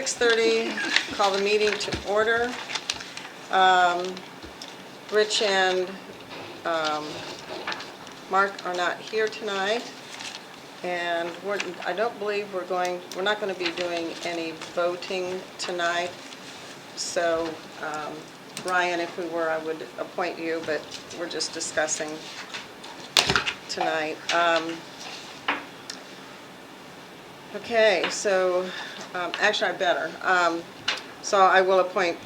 6:30, call the meeting to order. Rich and Mark are not here tonight, and I don't believe we're not going to be doing any voting tonight. So, Brian, if we were, I would appoint you, but we're just discussing tonight. Okay, so, actually I better. So I will appoint,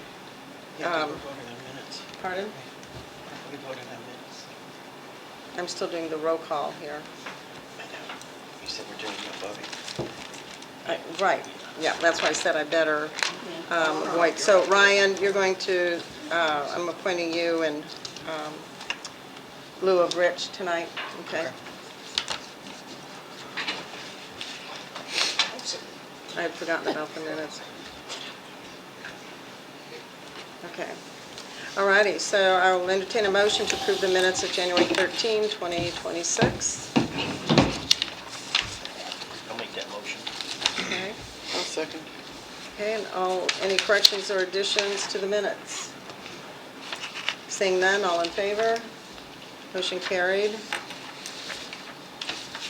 Yeah, we're voting on minutes. pardon? We're voting on minutes. I'm still doing the roll call here. I know. You said we're doing no voting. Right, yeah, that's why I said I better avoid. So Ryan, you're going to, I'm appointing you in lieu of Rich tonight, okay? I had forgotten about the minutes. Okay. All righty, so I will entertain a motion to approve the minutes of January 13, 2026. I'll make that motion. Okay. I'll second. Okay, and any corrections or additions to the minutes? Seeing none, all in favor? Motion carried.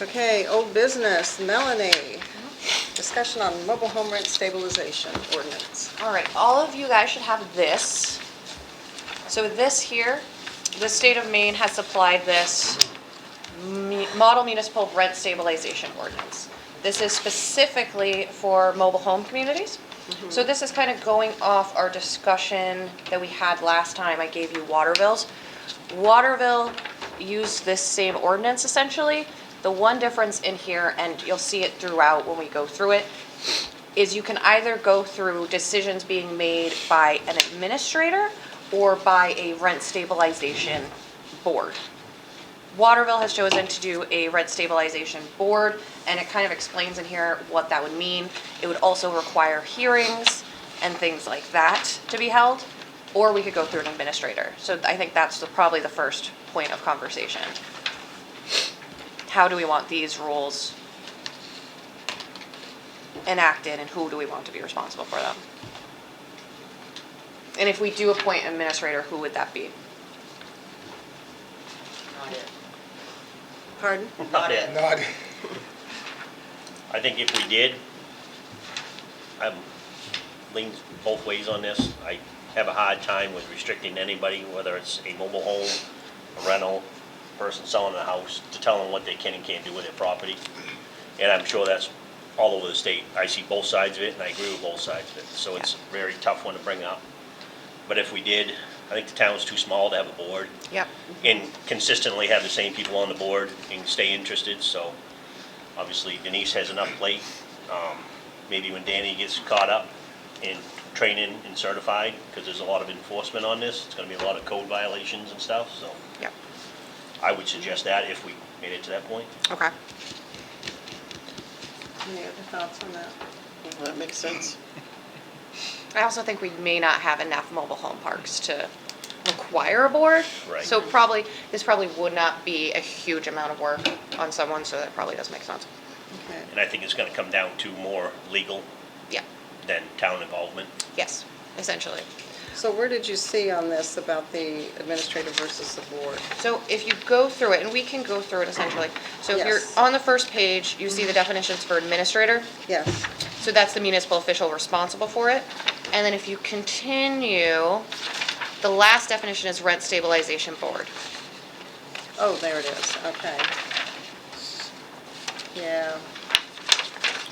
Okay, old business, Melanie. Discussion on mobile home rent stabilization ordinance. All right, all of you guys should have this. So this here, the state of Maine has supplied this model municipal rent stabilization ordinance. This is specifically for mobile home communities. So this is kind of going off our discussion that we had last time. I gave you Waterville's. Waterville used this same ordinance essentially. The one difference in here, and you'll see it throughout when we go through it, is you can either go through decisions being made by an administrator or by a rent stabilization board. Waterville has chosen to do a rent stabilization board, and it kind of explains in here what that would mean. It would also require hearings and things like that to be held, or we could go through an administrator. So I think that's probably the first point of conversation. How do we want these rules enacted, and who do we want to be responsible for them? And if we do appoint an administrator, who would that be? Not it. Pardon? Not it. Not. I think if we did, I'm leaning both ways on this. I have a hard time with restricting anybody, whether it's a mobile home, a rental, person selling a house, to tell them what they can and can't do with their property. And I'm sure that's all over the state. I see both sides of it, and I agree with both sides of it. So it's a very tough one to bring up. But if we did, I think the town's too small to have a board. Yep. And consistently have the same people on the board and stay interested, so obviously Denise has enough plate. Maybe when Danny gets caught up in training and certified, because there's a lot of enforcement on this, it's gonna be a lot of code violations and stuff, so Yep. I would suggest that if we made it to that point. Okay. Any other thoughts on that? Well, that makes sense. I also think we may not have enough mobile home parks to require a board. Right. So this probably would not be a huge amount of work on someone, so that probably does make sense. Okay. And I think it's gonna come down to more legal Yeah. than town involvement. Yes, essentially. So where did you see on this about the administrator versus the board? So if you go through it, and we can go through it essentially. So if you're Yes. on the first page, you see the definitions for administrator. Yes. So that's the municipal official responsible for it. And then if you continue, the last definition is rent stabilization board. Oh, there it is, okay. Yeah,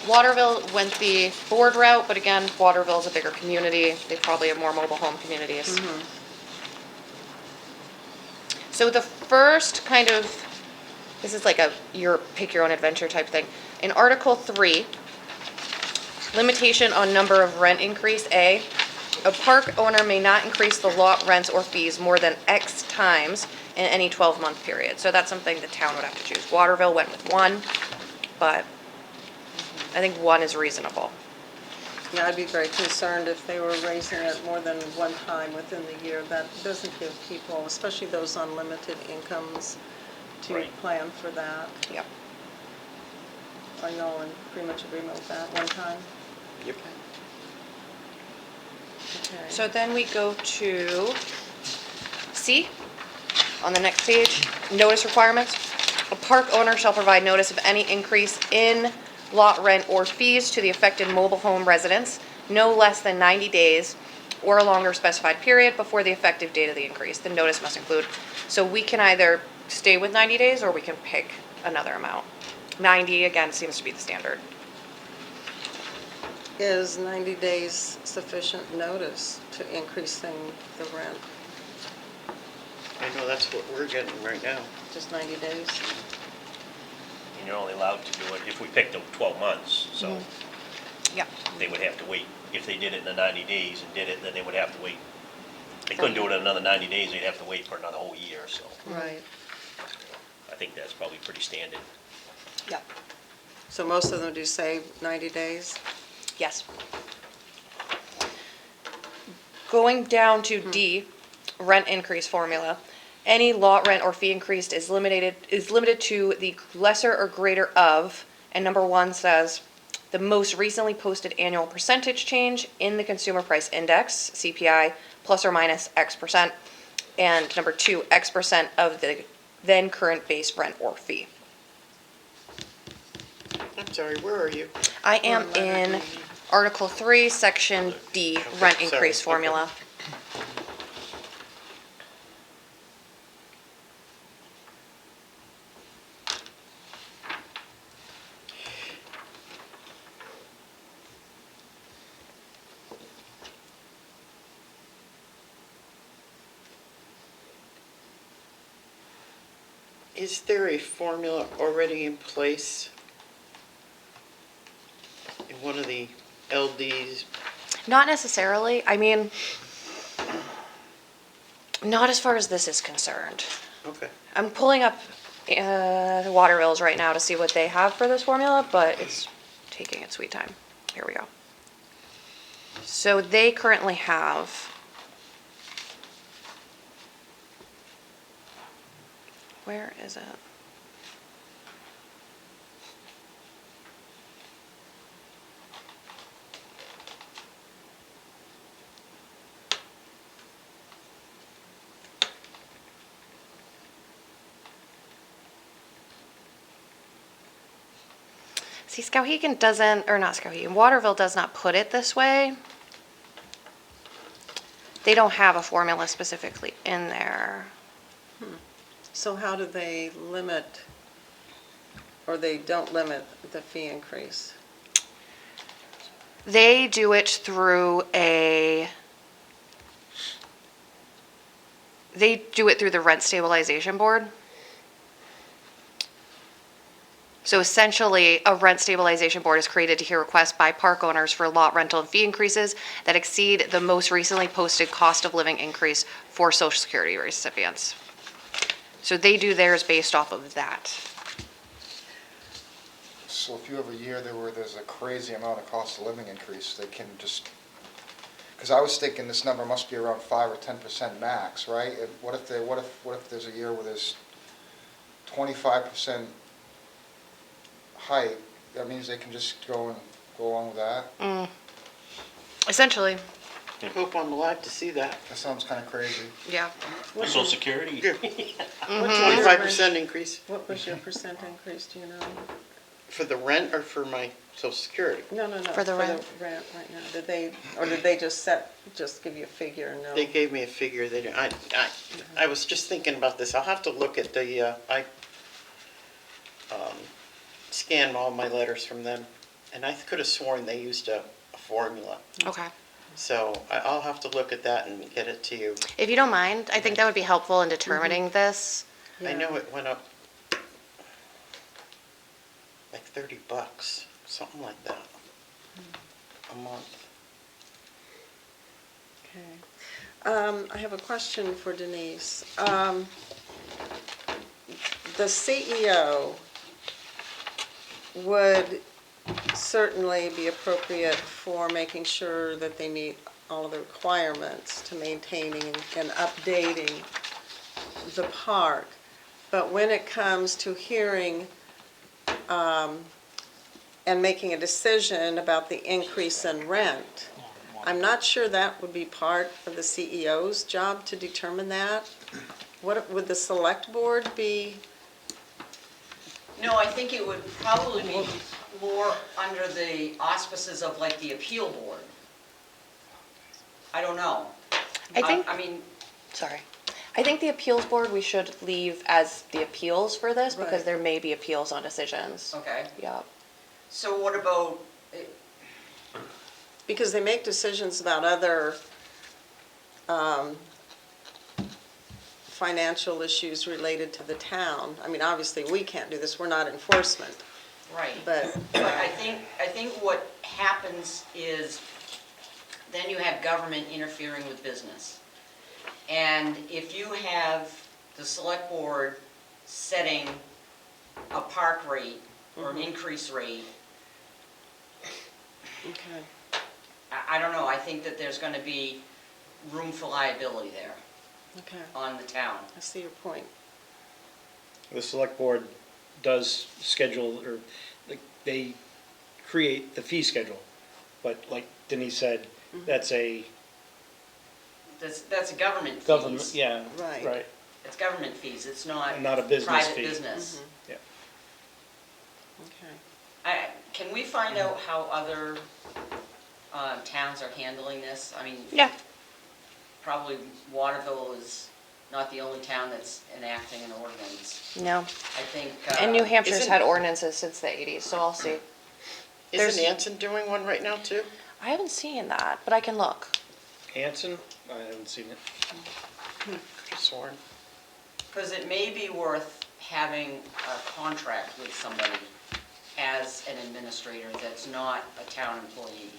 Waterville went the board route, but again, Waterville's a bigger community. They probably have more mobile home communities. So the first kind of, this is like a your pick your own adventure type thing. In Article 3, limitation on number of rent increase, A park owner may not increase the lot rents or fees more than X times in any 12-month period. So that's something the town would have to choose. Waterville went with 1, but I think 1 is reasonable. yeah, I'd be very concerned if they were raising it more than one time within the year. That doesn't give people, especially those on limited incomes, to Right. plan for that. Yep. I know, and pretty much agreement with that one time. Yep. Okay. So then we go to C, on the next page, notice requirements. A park owner shall provide notice of any increase in lot rent or fees to the affected mobile home residents no less than 90 days or a longer specified period before the effective date of the increase. The notice must include, so we can either stay with 90 days or we can pick another amount. 90, again, seems to be the standard. Is 90 days sufficient notice to increasing the rent? I know that's what we're getting right now. Just 90 days? And you're only allowed to do it if we picked them 12 months, so Yeah. they would have to wait. If they did it in the 90 days and did it, then they would have to wait. They couldn't do it in another 90 days, they'd have to wait for another whole year, so Right. I think that's probably pretty standard. Yeah. So most of them do say 90 days? Yes. Going down to D, rent increase formula. Any lot rent or fee increased is limited to the lesser or greater of, and number 1 says, the most recently posted annual percentage change in the consumer price index, CPI, plus or minus X percent, and number 2, X percent of the then current base rent or fee. I'm sorry, where are you? I am in Article 3, Section D, rent sorry, increase okay. formula. Is there a formula already in place in one of the LDs? Not necessarily. I mean, not as far as this is concerned. Okay. I'm pulling up the water bills right now to see what they have for this formula, but it's taking its sweet time. Here we go. So they currently have, where is it? See, Skowhegan doesn't, or not Skowhegan, Waterville does not put it this way. They don't have a formula specifically in there. So how do they limit, or they don't limit the fee increase? They do it through the rent stabilization board. So essentially, a rent stabilization board is created to hear requests by park owners for lot rental and fee increases that exceed the most recently posted cost of living increase for Social Security recipients. So they do theirs based off of that. So if you have a year there's a crazy amount of cost of living increase, they can just, because I was thinking this number must be around 5 or 10% max, right? What if there's a year where there's 25% hike? That means they can just go along with that? Essentially, I hope I'm alive to see that. That sounds kind of crazy. yeah. Social Security? What's your 25% increase What was your percent increase, do you know? for the rent or for my Social Security? No. For the rent. rent right now. Did they just give you a figure, no? They gave me a figure. They didn't. I was just thinking about this. I'll have to look at the, I scanned all my letters from them, and I could have sworn they used a formula. Okay. So I'll have to look at that and get it to you. If you don't mind, I think that would be helpful in determining this. I know it went up like $30, something like that, a month. Okay. I have a question for Denise. The CEO would certainly be appropriate for making sure that they meet all of the requirements to maintaining and updating the park. But when it comes to hearing and making a decision about the increase in rent, I'm not sure that would be part of the CEO's job to determine that. What, would the select board be, No, I think it would probably be more under the auspices of like the appeal board. I don't know. I think, I mean, sorry. I think the appeals board we should leave as the appeals for this because Right. there may be appeals on decisions. okay, Yeah. so what about, because they make decisions about other financial issues related to the town. I mean, obviously, we can't do this, we're not enforcement, right. but, But I think what happens is then you have government interfering with business. And if you have the select board setting a park rate or an increase rate, okay. I don't know, I think that there's gonna be room for liability there Okay, on the town. I see your point. The select board does schedule, or like, they create the fee schedule. But like Denise said, that's a That's a government fees. government, yeah, Right. right. It's government fees, it's not Not a business private fee. business. Yeah. Okay. Can we find out how other towns are handling this? I mean, Yeah. probably Waterville is not the only town that's enacting an ordinance. No. I think. And New Hampshire's isn't- had ordinances since the 80s, so I'll see. There's- Isn't Anson doing one right now too? I haven't seen that, but I can look. Anson, I haven't seen it. Could've sworn. Because it may be worth having a contract with somebody as an administrator that's not a town employee.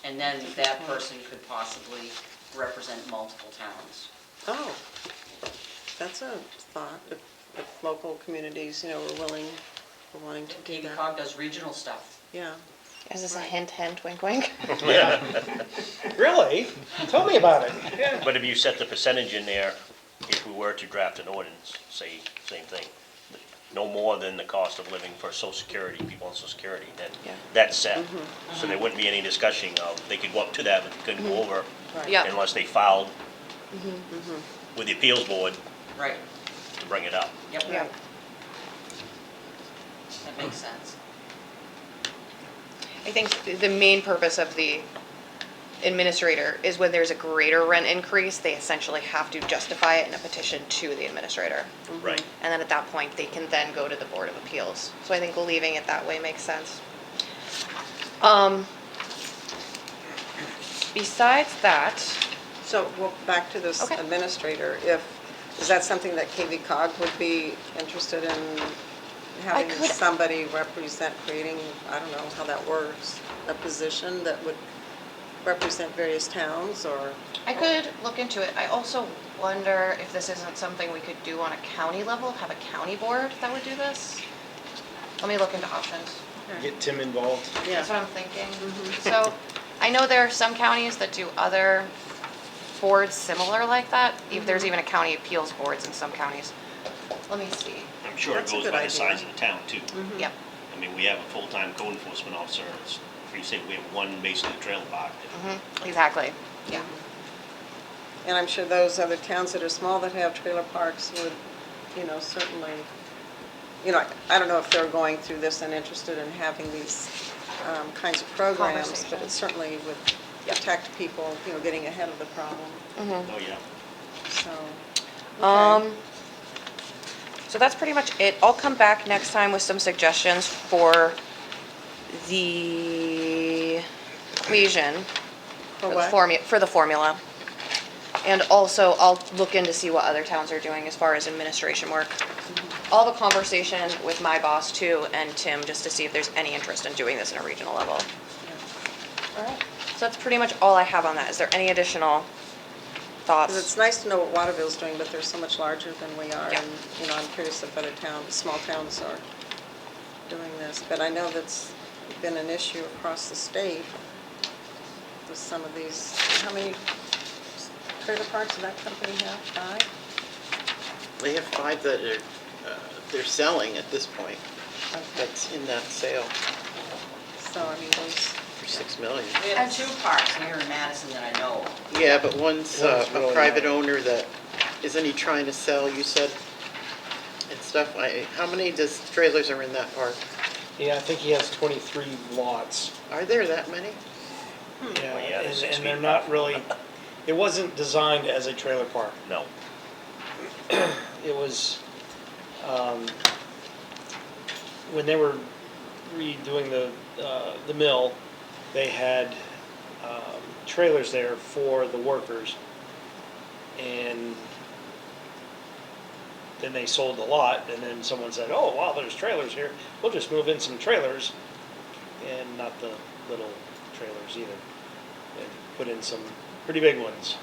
And then that person could possibly represent multiple towns. Oh, that's a thought, if local communities, were willing, were wanting to do that. AVCog does regional stuff. Yeah, Is this a hint, hint, wink, wink? Really? Tell me about it. Yeah. But if you set the percentage in there, if we were to draft an ordinance, say, same thing, no more than the cost of living for social security, people on social security, then Yeah. that's set. So there wouldn't be any discussion of, they could go up to that, but they couldn't go over right. Yeah. unless they filed with the appeals board Right, to bring it up. yep. Yeah. That makes sense. I think the main purpose of the administrator is when there's a greater rent increase, they essentially have to justify it in a petition to the administrator. Right. And then at that point, they can then go to the Board of Appeals. So I think leaving it that way makes sense. Besides that, So, well, back to this Okay. administrator, is that something that KV Cog would be interested in having could- somebody represent, creating, I don't know how that works, a position that would represent various towns, or? I could look into it. I also wonder if this isn't something we could do on a county level, have a county board that would do this? Let me look into options. Get Tim involved. Yeah, That's what I'm thinking. So, I know there are some counties that do other boards similar like that. There's even a county appeals boards in some counties. Let me see. I'm sure it That's a goes good by the idea. size of the town too. Yep. I mean, we have a full-time code enforcement officer, it's pretty safe, we have one basically trailer park. Exactly. Yeah. and I'm sure those other towns that are small that have trailer parks would, certainly, I don't know if they're going through this and interested in having these kinds of programs, but it Conversations. certainly would protect people, getting ahead of the problem, Oh, yeah. so. okay. So that's pretty much it. I'll come back next time with some suggestions for the equation. For the what? For the formula. And also, I'll look in to see what other towns are doing as far as administration work. I'll have a conversation with my boss too, and Tim, just to see if there's any interest in doing this in a regional level. All right. So that's pretty much all I have on that. Is there any additional thoughts? 'Cause it's nice to know what Waterville's doing, but they're so much larger than we are, Yeah. and, I'm curious if other towns, small towns are doing this. But I know that's been an issue across the state with some of these, how many trailer parks does that company have? 5? They have 5 that are, they're selling at this point. that's in that sale So, I mean, those, for 6 million. We have two parks here in Madison that I know of. Yeah, but one's One's a really private not. owner that, isn't he trying to sell, you said? And stuff, how many trailers are in that park? Yeah, I think he has 23 lots. Are there that many? Yeah, Well, yeah, they're 6 and they're feet not apart. really, it wasn't designed as a trailer park. No. It was, when they were redoing the mill, they had trailers there for the workers. And then they sold the lot, and then someone said, oh, wow, there's trailers here. We'll just move in some trailers, and not the little trailers either. They put in some pretty big ones,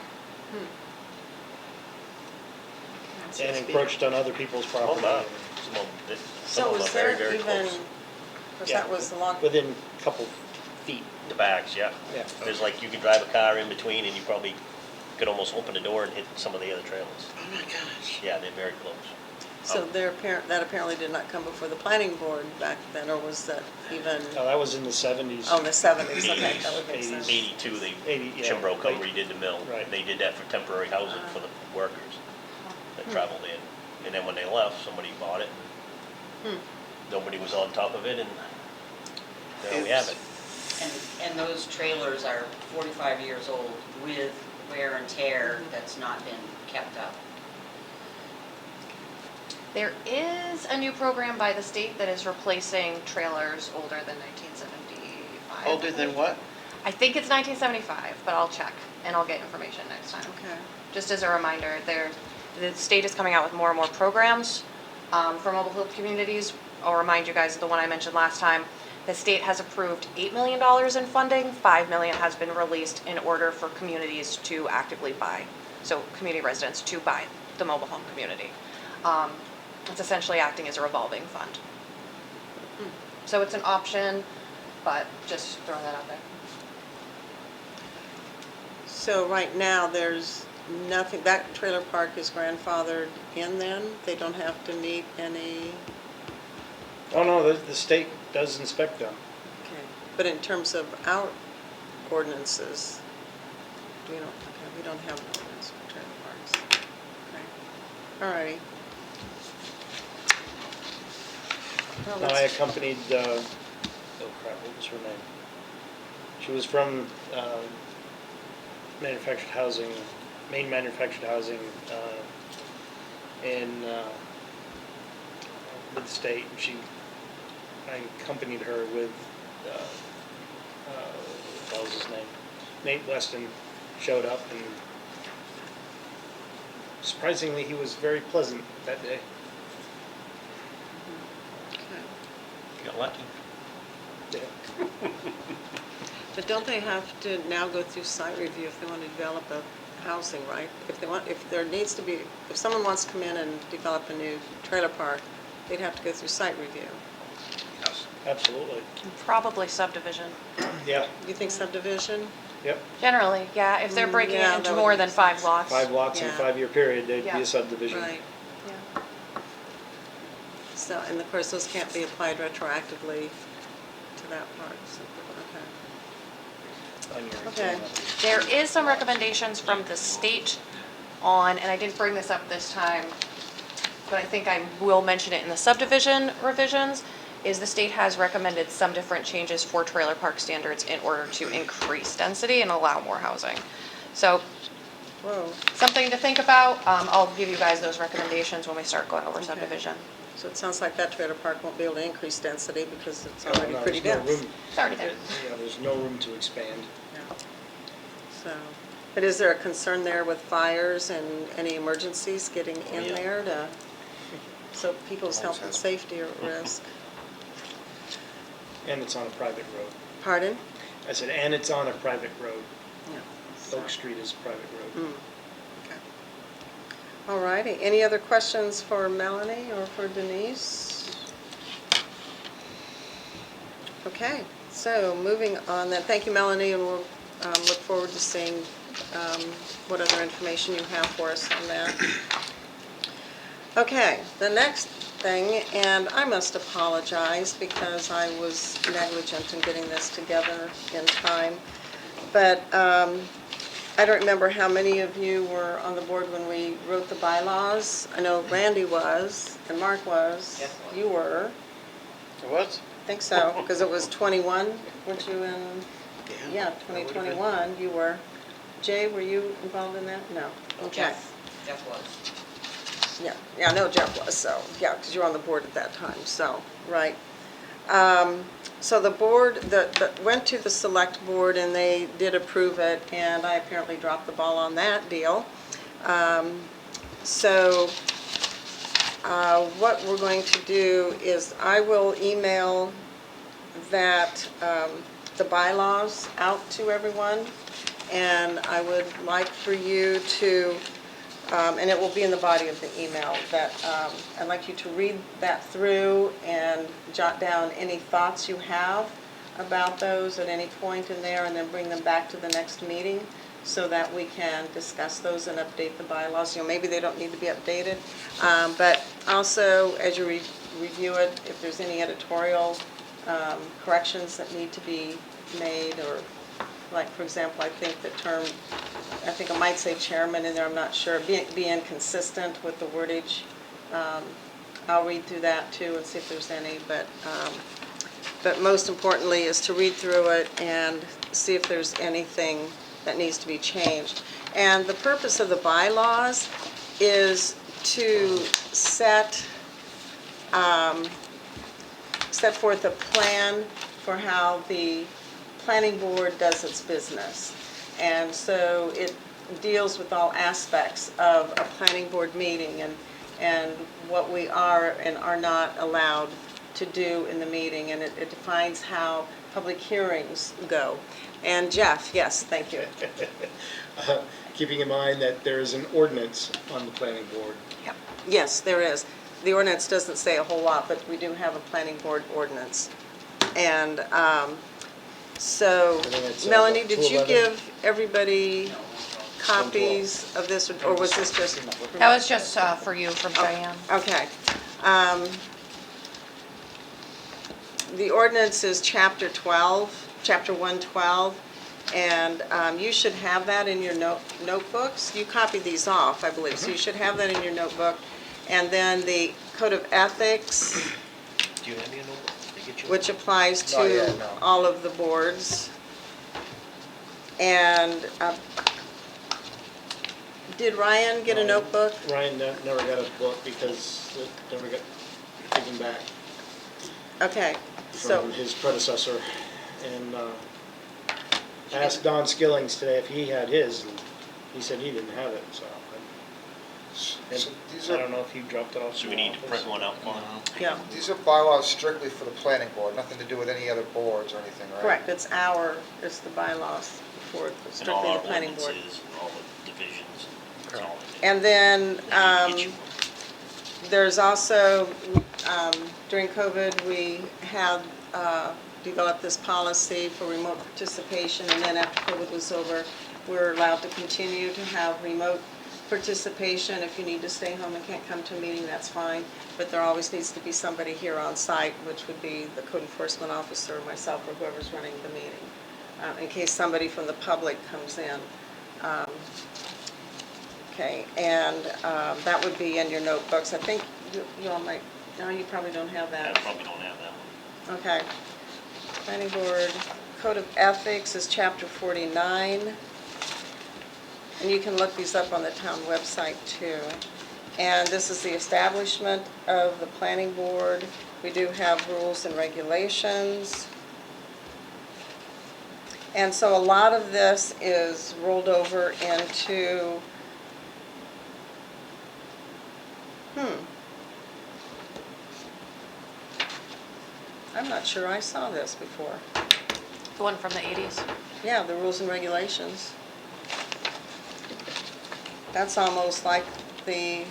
and encroached on other people's property. Some so of them was are very, there very even, close. of course, Yeah, that was a long, Within a couple feet. The backs, yeah. Yeah. There's like, you could drive a car in between and you probably could almost open the door and hit some of the other trailers. Oh my gosh. Yeah, they're very close. so that apparently did not come before the planning board back then, or was that even, Oh, that was in the 70s. oh, in the 70s, okay, that would make 80s. sense. 82, they, 80, yeah, Chimbro come like- redid the mill. right. They did that for temporary housing for the workers that traveled in. And then when they left, somebody bought it. Nobody was on top of it, and there we have it. And those trailers are 45 years old with wear and tear that's not been kept up. There is a new program by the state that is replacing trailers older than 1975. Older than what? I think it's 1975, but I'll check and I'll get information next time. Okay. Just as a reminder, the state is coming out with more and more programs for mobile home communities. I'll remind you guys of the one I mentioned last time. The state has approved $8 million in funding. $5 million has been released in order for communities to actively buy. So community residents to buy the mobile home community. It's essentially acting as a revolving fund. So it's an option, but just throwing that out there. So right now, there's nothing, that trailer park is grandfathered in then? They don't have to meet any, Oh, no, the state does inspect them. okay. But in terms of our ordinances, we don't have an ordinance for trailer parks. Okay. All righty. Well, I let's- accompanied, oh crap, what was her name? She was from manufactured housing, Maine Manufactured Housing in with the state. I accompanied her with, what was his name? Nate Weston showed up, and surprisingly, he was very pleasant that day. okay. Got lucky. Yeah. But don't they have to now go through site review if they want to develop a housing, right? If there needs to be, if someone wants to come in and develop a new trailer park, they'd have to go through site review. Yes. Absolutely. Probably subdivision. Yeah, You think subdivision? yep. Generally, yeah, if they're breaking Yeah, it into that would more make than 5 sense. lots. 5 lots in a Yeah. 5-year period, they'd be Yeah. a subdivision. Right. Yeah. So, and of course, those can't be applied retroactively to that part, so, On your Okay. exam. There is some recommendations from the state on, and I didn't bring this up this time, but I think I will mention it in the subdivision revisions, is the state has recommended some different changes for trailer park standards in order to increase density and allow more housing. So whoa. something to think about. I'll give you guys those recommendations when we start going over Okay. subdivision. So it sounds like that trailer park won't be able to increase density because it's No, already no, pretty there's no dense. room. It's already there. Yeah, there's no room to expand. Yeah. So, but is there a concern there with fires and any emergencies getting in Yeah. there to, so people's health and Always has. safety are at risk? And it's on a private road. Pardon? I said, and it's on a private road. Yeah. So- Oak Street is a private road. Okay. All righty. Any other questions for Melanie or for Denise? Okay, so moving on then. Thank you, Melanie, and we'll look forward to seeing what other information you have for us on that. Okay, the next thing, and I must apologize because I was negligent in getting this together in time. But I don't remember how many of you were on the board when we wrote the bylaws. I know Randy was, and Mark was. Jeff was. You were. What? I think so, because it was 21, weren't you in? Yeah, 2021, you were. Jay, were you involved in that? No. Okay. Jeff was. Yeah, I know Jeff was, so, yeah, because you were on the board at that time, so, right. So the board, went to the select board and they did approve it, and I apparently dropped the ball on that deal. So what we're going to do is I will email that, the bylaws out to everyone, and I would like for you to, and it will be in the body of the email, that I'd like you to read that through and jot down any thoughts you have about those at any point in there, and then bring them back to the next meeting so that we can discuss those and update the bylaws. You know, maybe they don't need to be updated, but also, as you review it, if there's any editorial corrections that need to be made, or like, for example, I think the term, I think I might say chairman in there, I'm not sure, be inconsistent with the wordage. I'll read through that too and see if there's any, but most importantly is to read through it and see if there's anything that needs to be changed. And the purpose of the bylaws is to set forth a plan for how the planning board does its business. And so it deals with all aspects of a planning board meeting and what we are and are not allowed to do in the meeting. And it defines how public hearings go. And Jeff, yes, thank you. Keeping in mind that there is an ordinance on the planning board. Yep. Yes, there is. The ordinance doesn't say a whole lot, but we do have a planning board ordinance. And so, I think it's, Melanie, what, did you 211? give everybody copies of this, or was this just? That was just for you from Diane. Okay. The ordinance is chapter 12, chapter 112, and you should have that in your notebooks. You copied these off, I believe, so you should have that in your notebook. And then the code of ethics, Do you have your notebook? Did they get you? which applies Not to yet, no. all of the boards. And did Ryan get a notebook? Ryan never got a book because it never got taken back Okay, so, from his predecessor. And I asked Don Skillings today if he had his, and he said he didn't have it, so. And So these I are, don't know if he dropped it off. So we need to print one out for them? yeah, these are bylaws strictly for the planning board, nothing to do with any other boards or anything, right? correct, it's the bylaws for And all strictly our the planning board. ordinances and all the divisions. It's all in there. And then, Then you get you one. there's also, during COVID, we had developed this policy for remote participation, and then after COVID was over, we're allowed to continue to have remote participation. If you need to stay home and can't come to a meeting, that's fine, but there always needs to be somebody here on site, which would be the code enforcement officer, myself, or whoever's running the meeting, in case somebody from the public comes in. Okay, and that would be in your notebooks. I think you all might, no, you probably don't have I that. probably don't have that one. Okay. Planning board, code of ethics is chapter 49. And you can look these up on the town website too. And this is the establishment of the planning board. We do have rules and regulations. And so a lot of this is rolled over into, I'm not sure I saw this before. The one from the 80s. Yeah, the rules and regulations. That's almost like the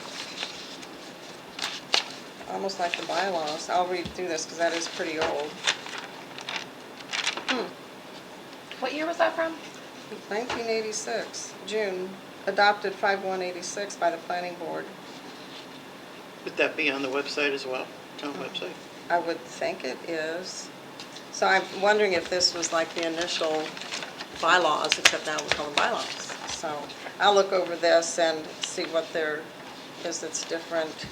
bylaws. I'll read through this because that is pretty old. What year was that from? 1986, June, adopted 5/1/86 by the planning board. Would that be on the website as well, town website? I would think it is. So I'm wondering if this was like the initial bylaws, except now we call them bylaws. So I'll look over this and see what there is that's different.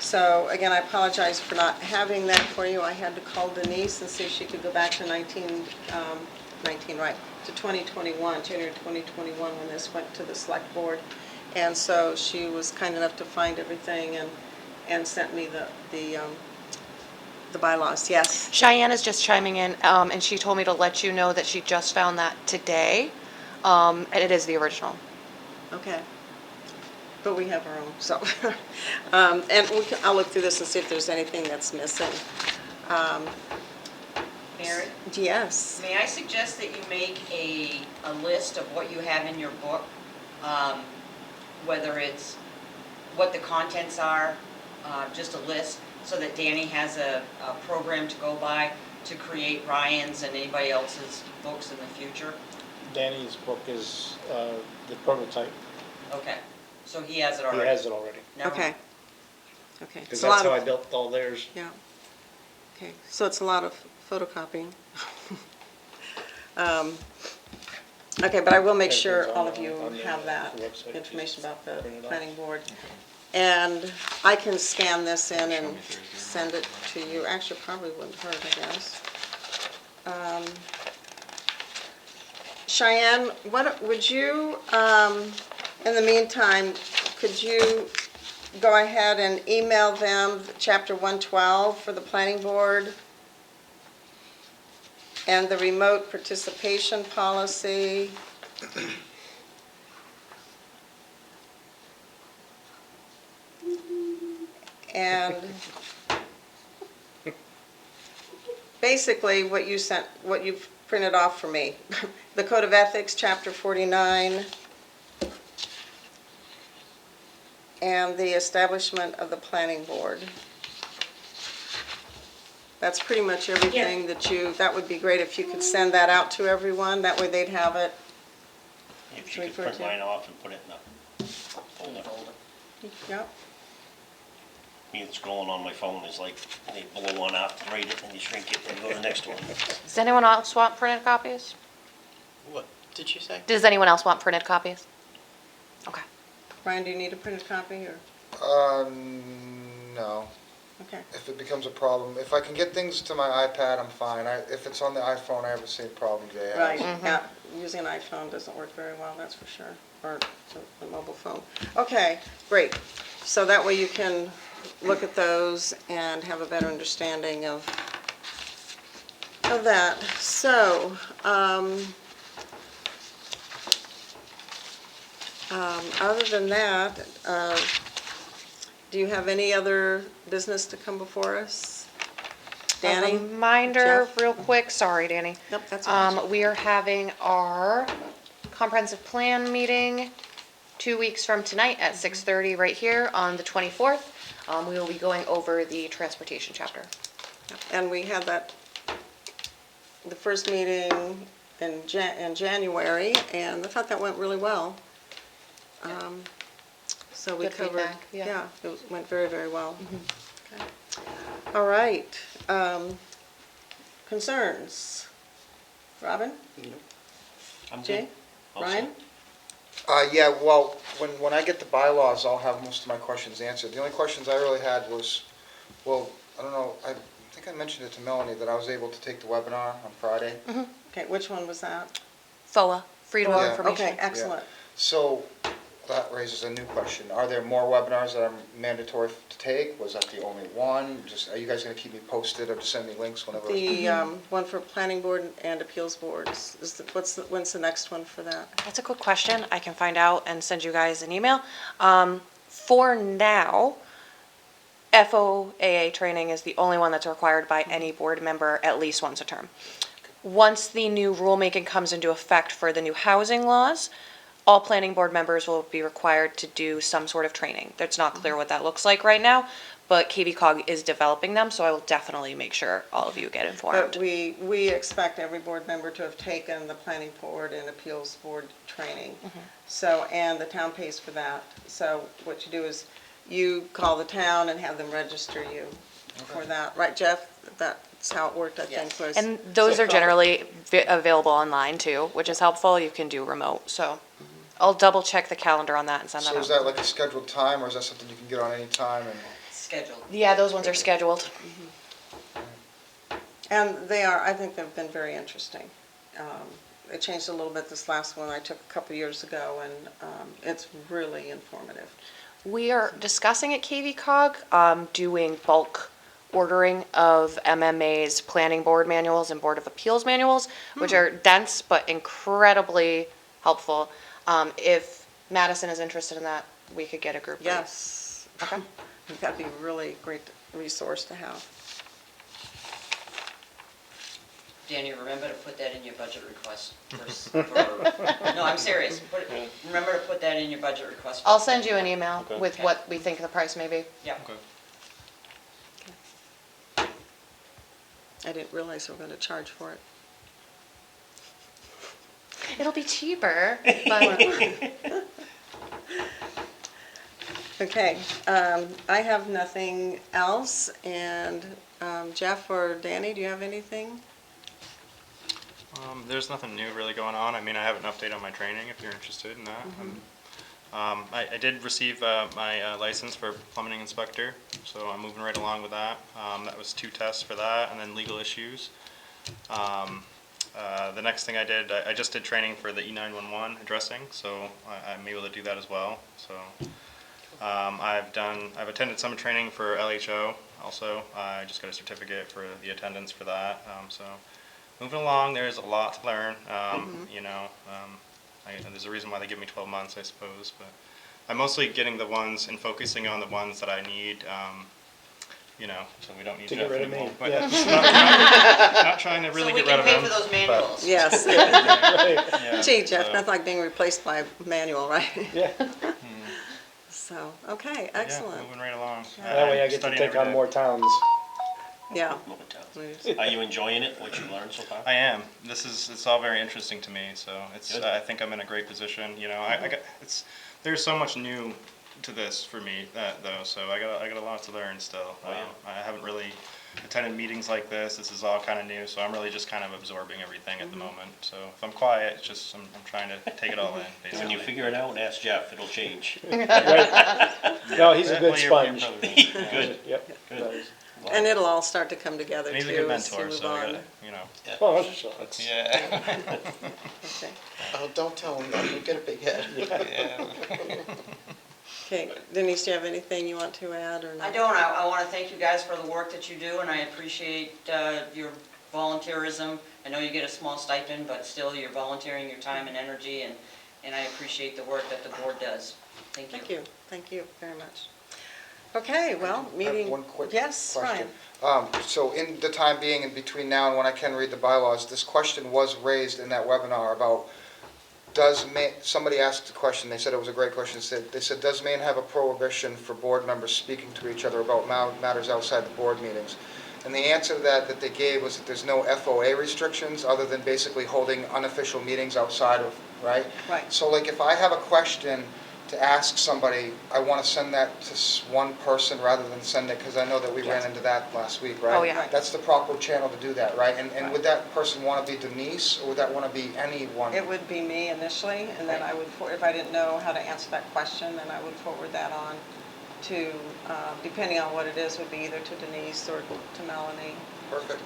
So again, I apologize for not having that for you. I had to call Denise and see if she could go back to 2021, January 2021, when this went to the select board. And so she was kind enough to find everything and sent me the bylaws, yes. Cheyenne is just chiming in, and she told me to let you know that she just found that today, and it is the original. Okay. But we have our own, so. And I'll look through this and see if there's anything that's missing. Mary, Yes. may I suggest that you make a list of what you have in your book? Whether it's what the contents are, just a list, so that Danny has a program to go by to create Ryan's and anybody else's books in the future? Danny's book is the prototype. Okay, so he has it He already? has it already. Never Okay. mind. Okay. Because It's a that's lot how I of- built all theirs. Yeah. Okay, so it's a lot of photocopying. Okay, but I will make sure Everything's all on of the- you on the have that website. information about the Print it off. planning board. And I can scan this in and send it to you. Actually, probably wouldn't hurt, I guess. Cheyenne, would you, in the meantime, could you go ahead and email them Chapter 112 for the planning board and the remote participation policy? And basically what you sent, what you've printed off for me, the Code of Ethics, Chapter 49, and the establishment of the planning board. That's pretty much everything that would be great if you could send that out to everyone, that way they'd have it. If you could Refer print to. mine off and put it in the folder. Yep. Me, it's scrolling on my phone, it's like, they blow one up, write it, and you shrink it, and go to the next one. Does anyone else want printed copies? What did you say? Does anyone else want printed copies? Okay. Brian, do you need a printed copy, or, No. okay. If it becomes a problem, if I can get things to my iPad, I'm fine. If it's on the iPhone, I have the same problem Jay has. Right, yeah, using an iPhone doesn't work very well, that's for sure, or a mobile phone. Okay, great. So that way you can look at those and have a better understanding of that. So, other than that, do you have any other business to come before us? Danny? A reminder, Jeff? real quick, sorry, Danny. Nope, that's all right. We are having our comprehensive plan meeting 2 weeks from tonight at 6:30 right here on the 24th. We will be going over the transportation chapter. And we had that, the first meeting in January, and I thought that went really well. So we Good covered, feedback, yeah. it went very, very well. Okay. All right. Concerns? Robin? I'm good. Jay? All Ryan? set. Yeah, well, when I get the bylaws, I'll have most of my questions answered. The only questions I really had was, well, I don't know, I think I mentioned it to Melanie that I was able to take the webinar on Friday. Okay, which one was that? FOA, Freedom of Yeah. Information. Okay, excellent. So that raises a new question. Are there more webinars that are mandatory to take? Was that the only one? Just, are you guys gonna keep me posted or just send me links whenever? The one for planning board and appeals boards, when's the next one for that? That's a good question. I can find out and send you guys an email. For now, FOAA training is the only one that's required by any board member at least once a term. Once the new rulemaking comes into effect for the new housing laws, all planning board members will be required to do some sort of training. It's not clear what that looks like right now, but KBCOG is developing them, so I will definitely make sure all of you get informed. But we expect every board member to have taken the planning board and appeals board training. So, and the town pays for that. So what you do is you call the town and have them register you for that. Right, Jeff? That's how it worked, I think, Yes. was. And those so are generally available online too, which is helpful. You can do remote, so I'll double check the calendar on that and send that So out. is that like a scheduled time, or is that something you can get on any time? And Scheduled. Yeah, those ones are scheduled. And they are, I think they've been very interesting. It changed a little bit this last one I took a couple years ago, and it's really informative. We are discussing at KVCOG, doing bulk ordering of MMA's planning board manuals and Board of Appeals manuals, which are dense but incredibly helpful. If Madison is interested in that, we could get a group. read. Yes. Okay. That'd be a really great resource to have. Danny, remember to put that in your budget request. No, I'm serious. Remember to put that in your budget request. I'll send you an email Okay. with Okay. what we think the price may be. Yeah. I didn't realize they were going to charge for it. It'll be cheaper, but Okay, I have nothing else, and Jeff or Danny, do you have anything? There's nothing new really going on. I mean, I have an update on my training if you're interested in that. I did receive my license for plumbing inspector, so I'm moving right along with that. That was 2 tests for that, and then legal issues. The next thing I did, I just did training for the E911 addressing, so I'm able to do that as well. So I've attended some training for LHO also. I just got a certificate for the attendance for that. So moving along, there's a lot to learn. You know, there's a reason why they give me 12 months, I suppose. But I'm mostly getting the ones and focusing on the ones that I need. You know, so we don't need To get rid of anymore. me, But yeah. not trying to really So we get rid can of pay them. for those manuals. Yes. Right. Yeah, Gee, Jeff, so- that's like being replaced by manual, right? Yeah, So, okay, Yeah, excellent. moving right along. that way I get to Studying take every on day. more towns. Yeah. Are you enjoying it, what you learned so far? I am. It's all very interesting to me. So Good. I think I'm in a great position. You know, I got there's so much new to this for me though. So I got a lot to learn still. Oh, yeah. I haven't really attended meetings like this. This is all kind of new. So I'm really just kind of absorbing everything at the moment. So if I'm quiet, it's just I'm trying to take it all in. Basically. When you figure it out, ask Jeff, it'll change. Right. No, he's a good Definitely sponge. you're Good. Yep. Good. that is- And it'll all start to come together And too he's a good as you mentor. move So I on. gotta, you know. Oh, that's, Yeah. Okay. Oh, don't tell him that, you'll get a big head. Okay, Denise, do you have anything you want to add or not? I don't. I want to thank you guys for the work that you do, and I appreciate your volunteerism. I know you get a small stipend, but still you're volunteering your time and energy, and I appreciate the work that the board does. Thank you. Thank you very much. Okay, well, I meeting. have one quick Yes, question. Ryan. So in the time being in between now and when I can read the bylaws, this question was raised in that webinar about somebody asked a question, they said it was a great question, they said, does Maine have a prohibition for board members speaking to each other about matters outside the board meetings? And the answer to that they gave was that there's no FOA restrictions other than basically holding unofficial meetings outside of, right? Right. So like if I have a question to ask somebody, I want to send that to one person rather than send it, because I know that we ran into that last week, right? Oh, yeah. Right. That's the proper channel to do that, right? And Right. would that person want to be Denise, or would that want to be anyone? It would be me initially, and then I would, if I didn't know how to answer that question, then I would forward that on to, depending on what it is, would be either to Denise or to Melanie. Perfect.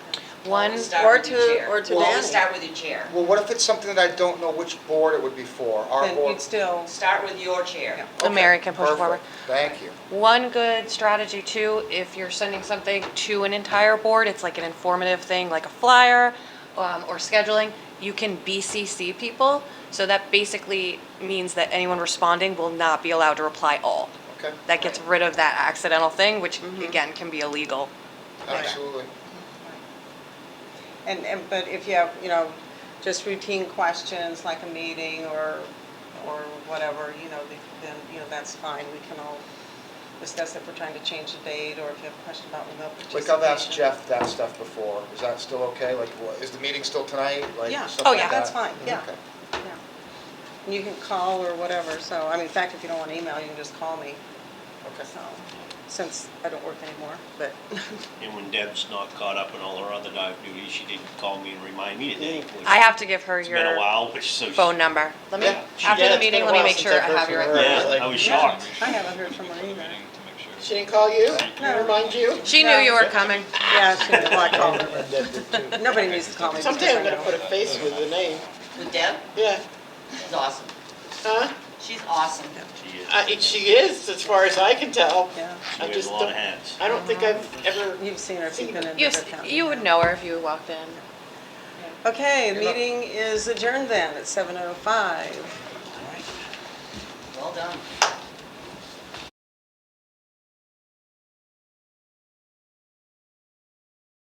one, Always start or with your to- chair. or to Always Danny. start with your chair. Well, what if it's something that I don't know which board it would be for? Our Then board? you'd still, Start with your chair. yeah. the mayor can push it forward. Perfect. Thank you. One good strategy too, if you're sending something to an entire board, it's like an informative thing, like a flyer, or scheduling, you can BCC people. So that basically means that anyone responding will not be allowed to reply all. Okay, That gets rid of that accidental thing, which again can be illegal. absolutely. But if you have, just routine questions like a meeting or whatever, then, that's fine. We can all discuss if we're trying to change the date, or if you have a question about remote Like participation. I've asked Jeff that stuff before. Is that still okay? Like, is the meeting still tonight? Like, Yeah. stuff Oh, like yeah. That's that? fine, yeah. Okay. Yeah. And you can call or whatever, so, in fact, if you don't want to email, you can just call me. Okay. So, since I don't work anymore, but, And when Deb's not caught up in all her other duties, she didn't call me and remind me today. which I have to give her It's been a your while, which so. phone number. Let me, Yeah, after yeah, the it's meeting, been a let me while make since sure I've I heard have from your. her. Yeah, Like- I was shocked. I haven't heard from her either. She didn't call you? No. Remind you? She knew you were coming. Yeah, she did, well, I called her, And Deb did too. but nobody needs to call me because Someday I I'm gonna put a know. face with the name. With Deb, Yeah. she's awesome. Huh? She's awesome. She is. She is, as far as I can tell. Yeah, She I wears just a lot don't- of hats. I don't think I've ever, you've seen her if you've been in You, the county. you would know her if you walked in. Okay, the Good luck. meeting is adjourned then at 7:05. Well done.